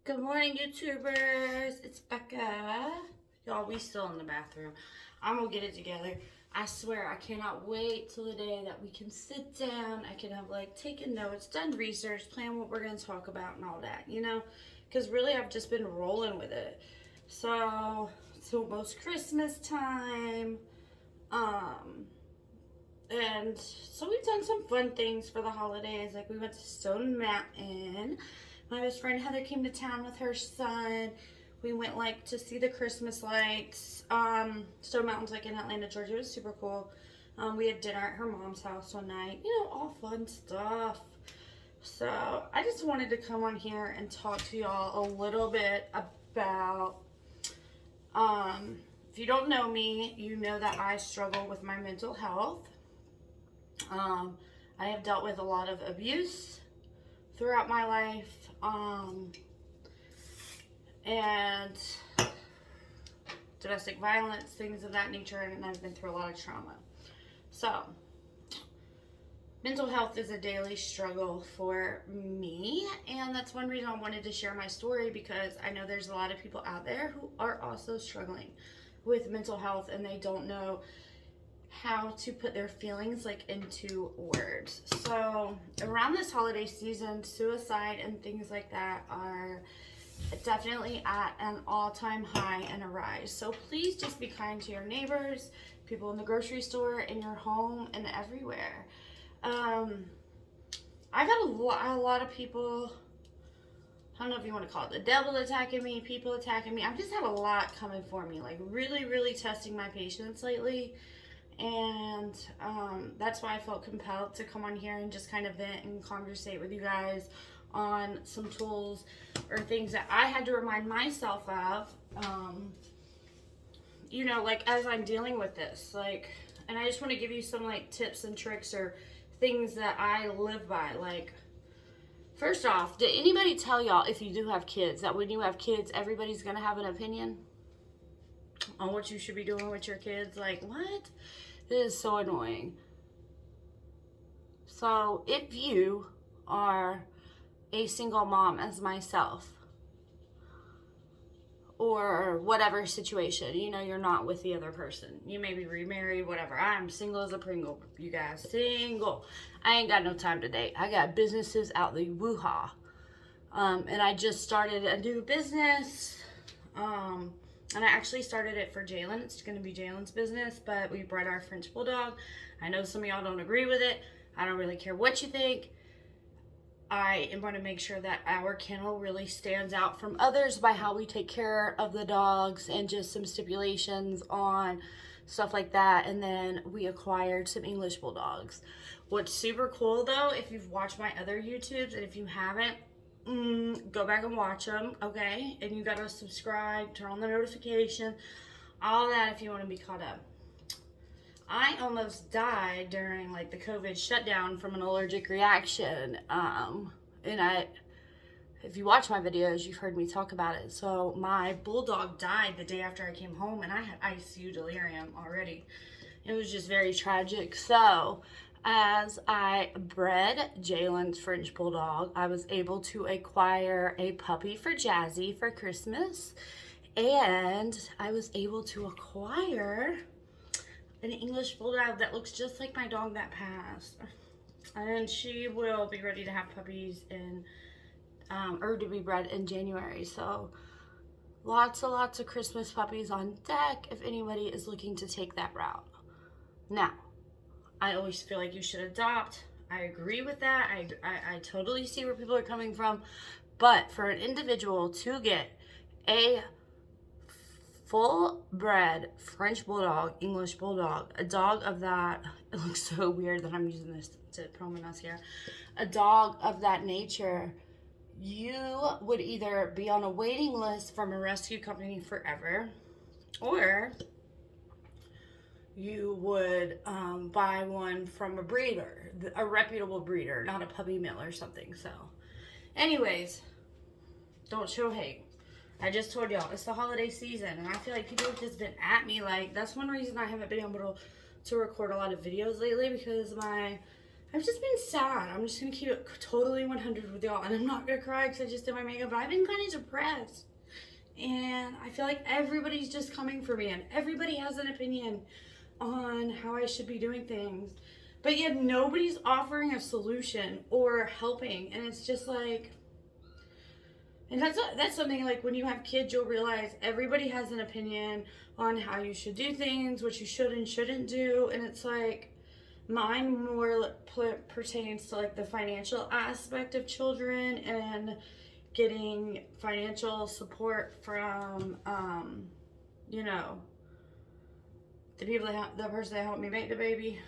Good morning, YouTubers. It's Becca. Y'all, we still in the bathroom. I'm gonna get it together. I swear, I cannot wait till the day that we can sit down. I can have taken notes, done research, plan what we're gonna talk about and all that, Because really, I've just been rolling with it. So it's almost Christmas time. And so we've done some fun things for the holidays. Like we went to Stone Mountain. My best friend Heather came to town with her son. We went to see the Christmas lights. Stone Mountain's in Atlanta, Georgia. It was super cool. We had dinner at her mom's house one night. All fun stuff. So I just wanted to come on here and talk to y'all a little bit about if you don't know me, you know that I struggle with my mental health. I have dealt with a lot of abuse throughout my life, and domestic violence, things of that nature, and I've been through a lot of trauma. So, mental health is a daily struggle for me, and that's one reason I wanted to share my story, because I know there's a lot of people out there who are also struggling with mental health, and they don't know how to put their feelings into words. So around this holiday season, suicide and things like that are definitely at an all-time high and a rise. So please just be kind to your neighbors, people in the grocery store, in your home, and everywhere. I've had a lot of people, I don't know if you want to call it the devil attacking me, people attacking me. I've just had a lot coming for me, really, really testing my patience lately. And that's why I felt compelled to come on here and just kind of vent and conversate with you guys on some tools or things that I had to remind myself of, as I'm dealing with this. And I just want to give you some tips and tricks or things that I live by. First off, did anybody tell y'all, if you do have kids, that when you have kids, everybody's going to have an opinion on what you should be doing with your kids? What? It is so annoying. So if you are a single mom as myself, or whatever situation, you're not with the other person. You may be remarried, whatever. I'm single as a Pringle, you guys. Single. I ain't got no time to date. I got businesses out the woo-ha. And I just started a new business. And I actually started it for Jalen. It's going to be Jalen's business, but we bred our French Bulldog. I know some of y'all don't agree with it. I don't really care what you think. I am going to make sure that our kennel really stands out from others by how we take care of the dogs and just some stipulations on stuff like that. And then we acquired some English Bulldogs. What's super cool though, if you've watched my other YouTubes, and if you haven't, go back and watch them, okay? And you gotta subscribe, turn on the notification, all that if you want to be caught up. I almost died during the COVID shutdown from an allergic reaction, and if you watch my videos, you've heard me talk about it. So my bulldog died the day after I came home, and I had ICU delirium already. It was just very tragic. So as I bred Jalen's French Bulldog, I was able to acquire a puppy for Jazzy for Christmas, and I was able to acquire an English Bulldog that looks just like my dog that passed. And she will be ready to have puppies or to be bred in January. So lots of Christmas puppies on deck if anybody is looking to take that route. Now, I always feel like you should adopt. I agree with that. I totally see where people are coming from. But for an individual to get a full-bred French Bulldog, English Bulldog, a dog of that, it looks so weird that I'm using this to pronunciate, a dog of that nature, you would either be on a waiting list from a rescue company forever, or you would buy one from a breeder, a reputable breeder, not a puppy mill or something. So anyways, don't show hate. I just told y'all, it's the holiday season, and I feel like people have just been at me. That's one reason I haven't been able to record a lot of videos lately, because my I've just been sad. I'm just going to keep it totally 100 with y'all. And I'm not going to cry because I just did my makeup. But I've been kind of depressed. And I feel like everybody's just coming for me. And everybody has an opinion on how I should be doing things. But yet nobody's offering a solution or helping. And it's just like... And that's something like when you have kids, you'll realize everybody has an opinion on how you should do things, what you should and shouldn't do. And it's like... Mine more pertains to like the financial aspect of children and getting financial support from, you know, the person that helped me make the baby.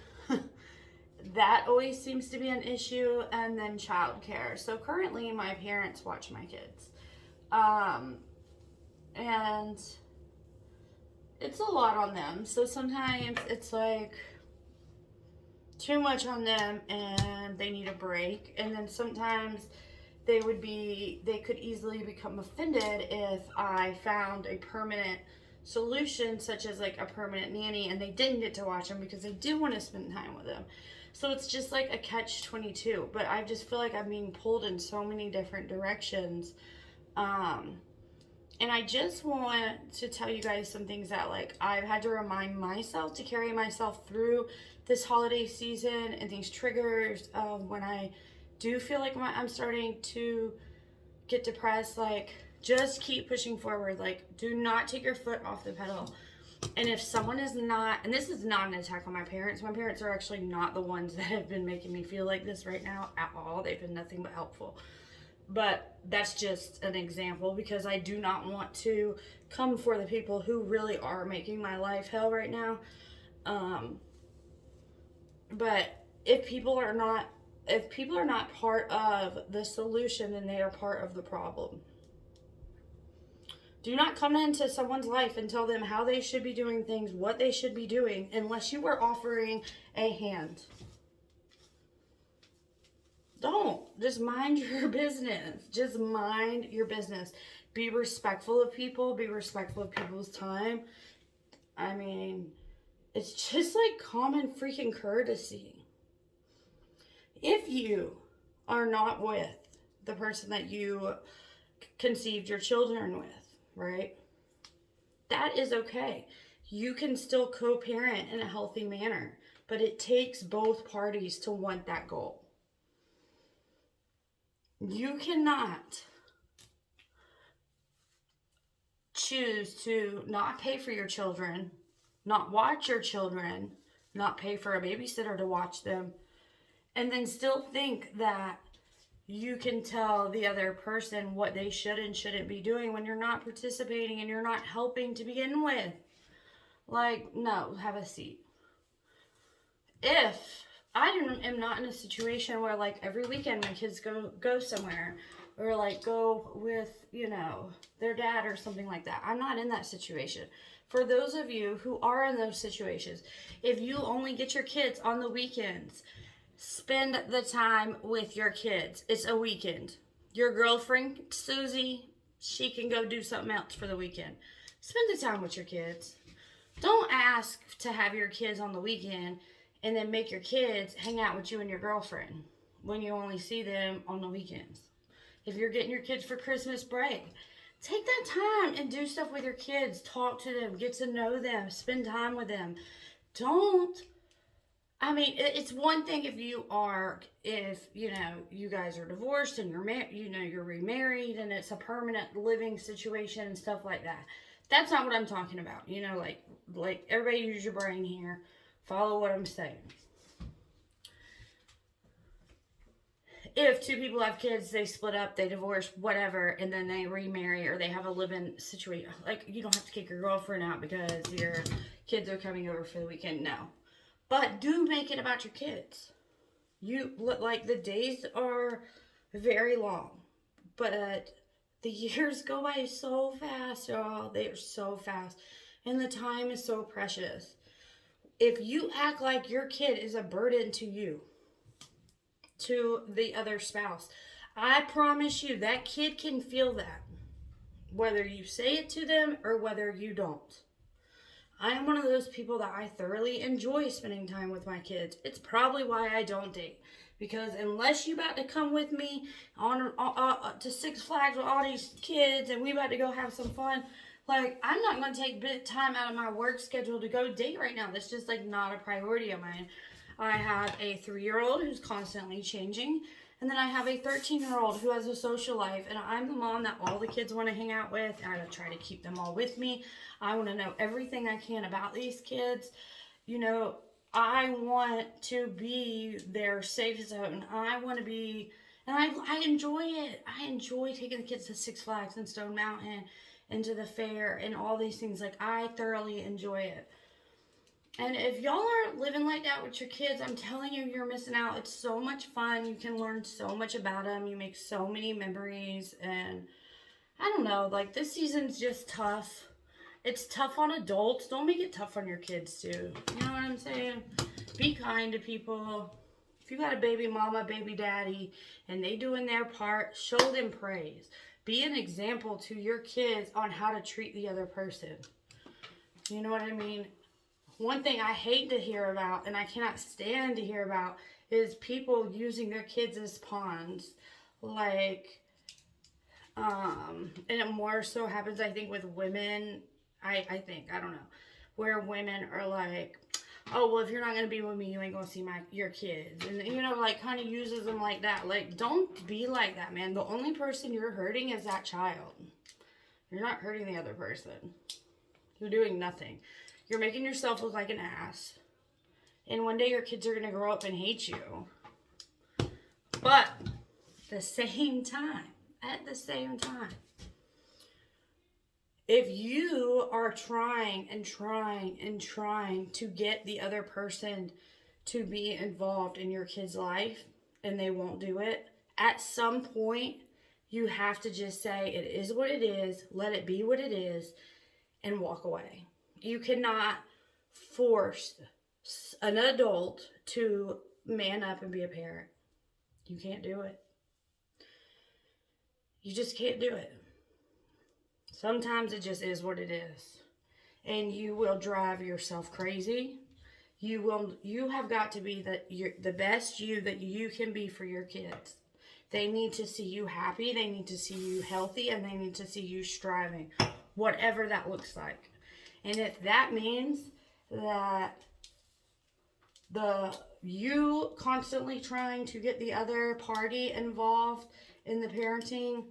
That always seems to be an issue. And then childcare. So currently my parents watch my kids. And it's a lot on them. So sometimes it's like too much on them and they need a break. And then sometimes they could easily become offended if I found a permanent solution, such as like a permanent nanny, and they didn't get to watch them because they do want to spend time with them. So it's just like a catch-22. But I just feel like I'm being pulled in so many different directions. And I just want to tell you guys some things that like I've had to remind myself to carry myself through this holiday season and these triggers of when I do feel like I'm starting to get depressed. Like, just keep pushing forward. Like, do not take your foot off the pedal. And if someone is not, and this is not an attack on my parents are actually not the ones that have been making me feel like this right now at all. They've been nothing but helpful. But that's just an example because I do not want to come for the people who really are making my life hell right now. But if people are not part of the solution, then they are part of the problem. Do not come into someone's life and tell them how they should be doing things, what they should be doing, unless you are offering a hand. Don't. Just mind your business. Just mind your business. Be respectful of people. Be respectful of people's time. I mean, it's just like common freaking courtesy. If you are not with the person that you conceived your children with, right? That is okay. You can still co-parent in a healthy manner, but it takes both parties to want that goal. You cannot choose to not pay for your children, not watch your children, not pay for a babysitter to watch them, and then still think that you can tell the other person what they should and shouldn't be doing when you're not participating and you're not helping to begin with. Like, no, have a seat. If I am not in a situation where like every weekend my kids go somewhere or like go with, you know, their dad or something like that. I'm not in that situation. For those of you who are in those situations, if you only get your kids on the weekends, spend the time with your kids. It's a weekend. Your girlfriend, Susie, she can go do something else for the weekend. Spend the time with your kids. Don't ask to have your kids on the weekend and then make your kids hang out with you and your girlfriend when you only see them on the weekends. If you're getting your kids for Christmas break, take that time and do stuff with your kids. Talk to them, get to know them, spend time with them. It's one thing if you guys are divorced and you're remarried and it's a permanent living situation and stuff like that. That's not what I'm talking about. Like everybody use your brain here. Follow what I'm saying. If two people have kids, they split up, they divorce, whatever, and then they remarry or they have a live-in situation. Like, you don't have to kick your girlfriend out because your kids are coming over for the weekend. No. But do make it about your kids. The days are very long, but the years go by so fast, y'all. They are so fast, and the time is so precious. If you act like your kid is a burden to you, to the other spouse, I promise you that kid can feel that, whether you say it to them or whether you don't. I am one of those people that I thoroughly enjoy spending time with my kids. It's probably why I don't date. Because unless you about to come with me on to Six Flags with all these kids and we about to go have some fun, like, I'm not going to take bit time out of my work schedule to go date right now. That's just, like, not a priority of mine. I have a 3-year-old who's constantly changing. And then I have a 13-year-old who has a social life. And I'm the mom that all the kids want to hang out with. I try to keep them all with me. I want to know everything I can about these kids. You know, I want to be their safe zone. I want to be, and I enjoy it. I enjoy taking the kids to Six Flags and Stone Mountain and to the fair and all these things. Like, I thoroughly enjoy it. And if y'all aren't living like that with your kids, I'm telling you, you're missing out. It's so much fun. You can learn so much about them. You make so many memories. And I don't know, like, this season's just tough. It's tough on adults. Don't make it tough on your kids, too. You know what I'm saying? Be kind to people. If you got a baby mama, baby daddy, and they doing their part, show them praise. Be an example to your kids on how to treat the other person. You know what I mean? One thing I hate to hear about, and I cannot stand to hear about, is people using their kids as pawns. Like, and it more so happens, I think, with women. I don't know. Where women are like, oh, well, if you're not going to be with me, you ain't going to see your kids. And, you know, like, kind of uses them like that. Like, don't be like that, man. The only person you're hurting is that child. You're not hurting the other person. You're doing nothing. You're making yourself look like an ass. And one day your kids are going to grow up and hate you. But at the same time, if you are trying to get the other person to be involved in your kid's life and they won't do it, at some point you have to just say it is what it is, let it be what it is, and walk away. You cannot force an adult to man up and be a parent. You can't do it. You just can't do it. Sometimes it just is what it is. And you will drive yourself crazy. You have got to be the best you that you can be for your kids. They need to see you happy, they need to see you healthy, and they need to see you striving, whatever that looks like. And if that means that you constantly trying to get the other party involved in the parenting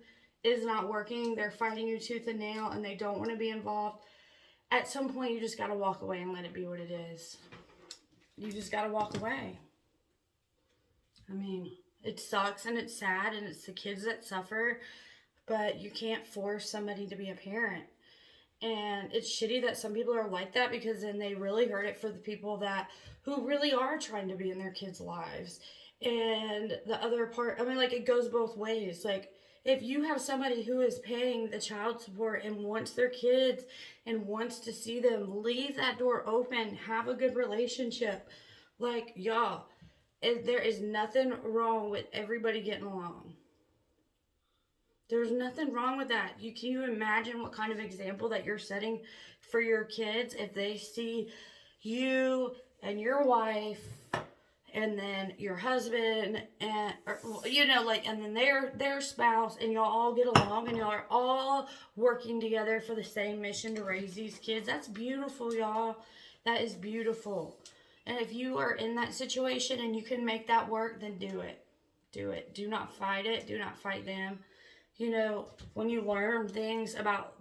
is not working, they're fighting you tooth and nail and they don't want to be involved, at some point you just got to walk away and let it be what it is. You just got to walk away. I mean, it sucks and it's sad and it's the kids that suffer, but you can't force somebody to be a parent. And it's shitty that some people are like that, because then they really hurt it for the people who really are trying to be in their kids' lives. And the other part, I mean, like, it goes both ways. Like, if you have somebody who is paying the child support and wants their kids and wants to see them, leave that door open, have a good relationship. Like, y'all, there is nothing wrong with everybody getting along. There's nothing wrong with that. Can you imagine what kind of example that you're setting for your kids if they see you and your wife and then your husband and, you know, like, and then their spouse, and y'all all get along and y'all are all working together for the same mission to raise these kids? That's beautiful, y'all. That is beautiful. And if you are in that situation and you can make that work, then do it. Do it. Do not fight it. Do not fight them. You know, when you learn things about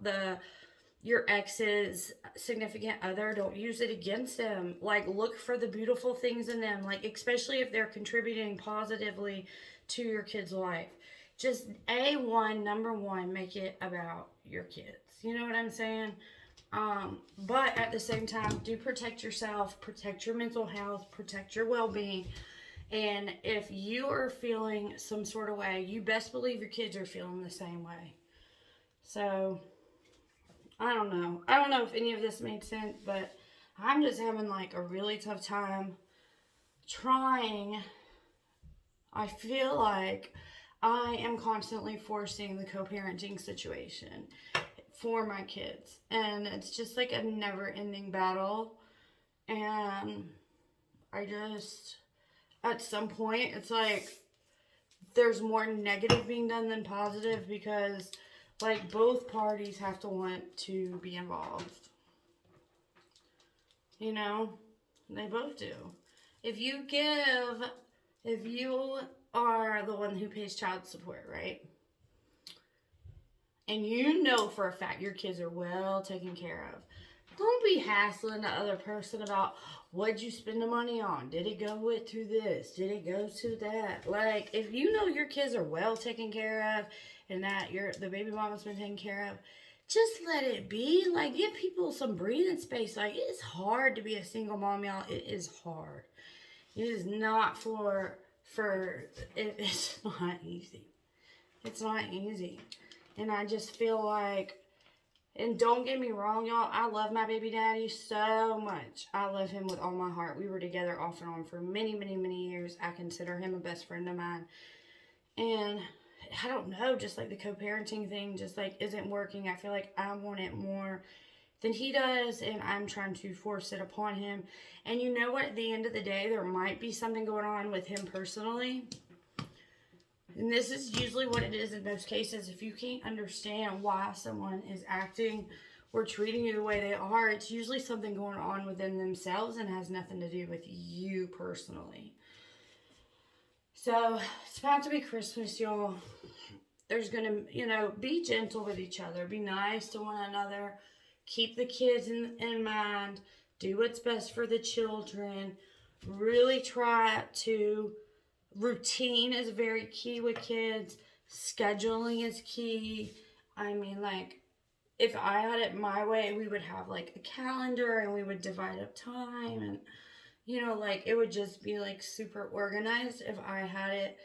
your ex's significant other, don't use it against them. Like, look for the beautiful things in them. Like, especially if they're contributing positively to your kid's life. Just number one, make it about your kids. You know what I'm saying? But at the same time, do protect yourself, protect your mental health, protect your well-being. And if you are feeling some sort of way, you best believe your kids are feeling the same way. So, I don't know. I don't know if any of this made sense, but I'm just having like a really tough time trying. I feel like I am constantly forcing the co-parenting situation. for my kids. And it's just like a never-ending battle. And I just, at some point, it's like there's more negative being done than positive, because like both parties have to want to be involved. You know, they both do. If you are the one who pays child support, right? And you know for a fact your kids are well taken care of, don't be hassling the other person about what'd you spend the money on. Did it go to this? Did it go to that? Like, if you know your kids are well taken care of and that the baby mama's been taken care of, just let it be. Like, give people some breathing space. Like, it's hard to be a single mom, y'all. It is hard. It is not it's not easy. It's not easy. And I just feel like, and don't get me wrong, y'all, I love my baby daddy so much. I love him with all my heart. We were together off and on for many, many, many years. I consider him a best friend of mine. And I don't know, just like the co-parenting thing just like isn't working. I feel like I want it more than he does, and I'm trying to force it upon him. And you know what? At the end of the day, there might be something going on with him personally. And this is usually what it is in most cases. If you can't understand why someone is acting or treating you the way they are, it's usually something going on within themselves and has nothing to do with you personally. So, it's about to be Christmas, y'all. There's going to, be gentle with each other. Be nice to one another. Keep the kids in mind. Do what's best for the children. Really try to... Routine is very key with kids. Scheduling is key. I mean, like, if I had it my way, we would have, like, a calendar and we would divide up time. And, like, it would just be, like, super organized if I had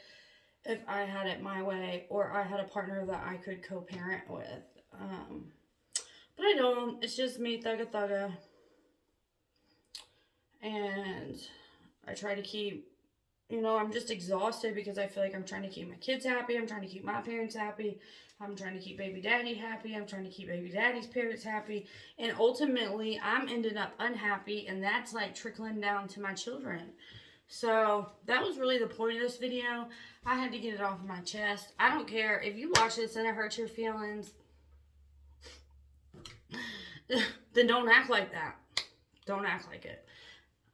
it my way, or I had a partner that I could co-parent with. But I don't. It's just me, thugga. And I try to keep, I'm just exhausted because I feel like I'm trying to keep my kids happy. I'm trying to keep my parents happy. I'm trying to keep baby daddy happy. I'm trying to keep baby daddy's parents happy. And ultimately, I'm ending up unhappy, and that's like trickling down to my children. So that was really the point of this video. I had to get it off my chest. I don't care if you watch this and it hurts your feelings. Then don't act like that. Don't act like it.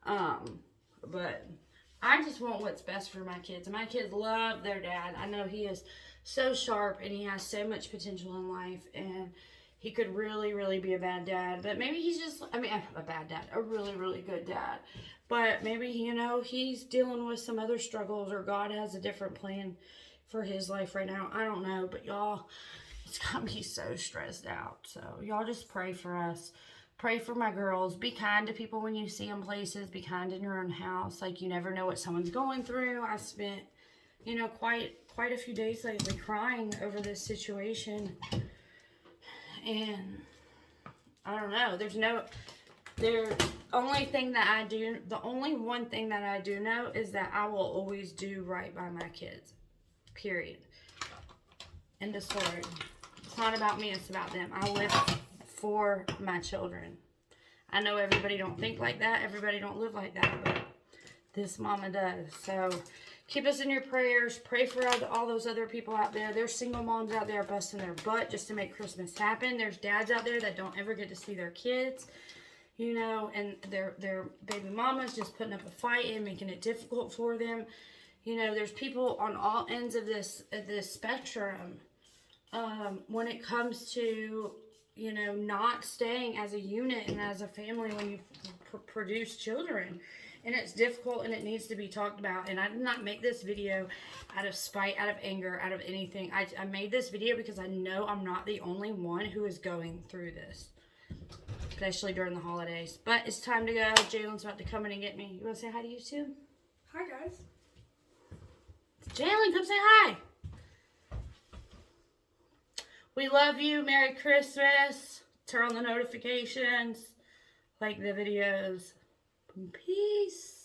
But I just want what's best for my kids. My kids love their dad. I know he is so sharp and he has so much potential in life, and he could really, really be a bad dad. But maybe he's just, a bad dad, a really, really good dad. But maybe, he's dealing with some other struggles, or God has a different plan for his life right now. I don't know, but y'all, it's got me so stressed out. So y'all just pray for us. Pray for my girls. Be kind to people when you see them places. Be kind in your own house. Like, you never know what someone's going through. I spent, quite a few days lately crying over this situation. And I don't know. The only one thing that I do know is that I will always do right by my kids. Period. End of story. It's not about me. It's about them. I live for my children. I know everybody don't think like that. Everybody don't live like that. But this mama does. So keep us in your prayers. Pray for all those other people out there. There's single moms out there busting their butt just to make Christmas happen. There's dads out there that don't ever get to see their kids. And their baby mamas just putting up a fight and making it difficult for them. There's people on all ends of this spectrum when it comes to not staying as a unit and as a family when you produce children. And it's difficult, and it needs to be talked about. And I did not make this video out of spite, out of anger, out of anything. I made this video because I know I'm not the only one who is going through this, especially during the holidays. But it's time to go. Jalen's about to come in and get me. You want to say hi to YouTube? Hi, guys. Jalen, come say hi. We love you. Merry Christmas. Turn on the notifications. Like the videos. Peace.